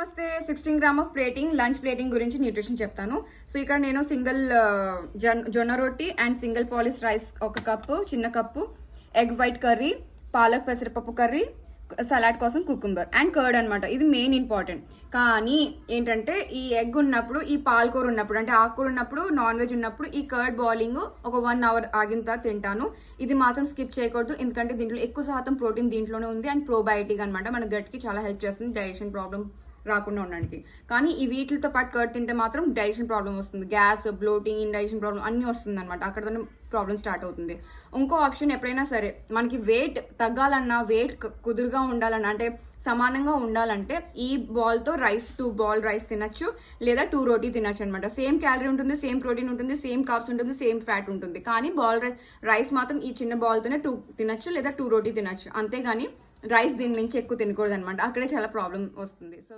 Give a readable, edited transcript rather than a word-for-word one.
నమస్తే 16 gram of plating lunch plating గురించి nutrition చెప్తాను. సో ఇక్కడ నేను సింగిల్ జొన్న రొట్టి అండ్ సింగిల్ పాలిష్ రైస్ ఒక కప్పు, చిన్న cup egg white curry, palak పెసరపప్పు కర్రీ, సలాడ్ కోసం కుకుంబర్ అండ్ కర్డ్ అనమాట. ఇది మెయిన్ ఇంపార్టెంట్. కానీ ఏంటంటే ఈ ఎగ్ ఉన్నప్పుడు, ఈ పాలకూర ఉన్నప్పుడు, అంటే ఆకుకూర ఉన్నప్పుడు, నాన్ వెజ్ ఉన్నప్పుడు ఈ కర్డ్ బాయిలింగ్ ఒక 1 అవర్ ఆగిన తర్వాత తింటాను. ఇది మాత్రం స్కిప్ చేయకూడదు, ఎందుకంటే దీంట్లో ఎక్కువ శాతం ప్రోటీన్ దీంట్లోనే ఉంది అండ్ ప్రోబయోటిక్ అనమాట. మన గట్కి చాలా హెల్ప్ చేస్తుంది డైజెషన్ ప్రాబ్లం రాకుండా ఉండడానికి. కానీ ఈ వీటితో పాటు కర్డ్ తింటే మాత్రం డైజెషన్ ప్రాబ్లం వస్తుంది, గ్యాస్, బ్లోటింగ్, ఇండైజెషన్ ప్రాబ్లం అన్నీ వస్తుంది అనమాట. అక్కడతోనే ప్రాబ్లం స్టార్ట్ అవుతుంది. ఇంకో ఆప్షన్ ఎప్పుడైనా సరే మనకి వెయిట్ తగ్గాలన్నా, వెయిట్ కుదురుగా ఉండాలన్నా, అంటే సమానంగా ఉండాలంటే ఈ బాల్తో రైస్ 2 బాల్ రైస్ తినచ్చు, లేదా 2 రోటీ తినచ్చు అనమాట. సేమ్ క్యాలరీ ఉంటుంది, సేమ్ ప్రోటీన్ ఉంటుంది, సేమ్ కార్బ్స్ ఉంటుంది, సేమ్ ఫ్యాట్ ఉంటుంది. కానీ రైస్ మాత్రం ఈ చిన్న బాల్తోనే 2 తినచ్చు లేదా 2 రోటీ తినచ్చు. అంతేగాని రైస్ దీని నుంచి ఎక్కువ తినకూడదు అనమాట. అక్కడే చాలా ప్రాబ్లం వస్తుంది. సో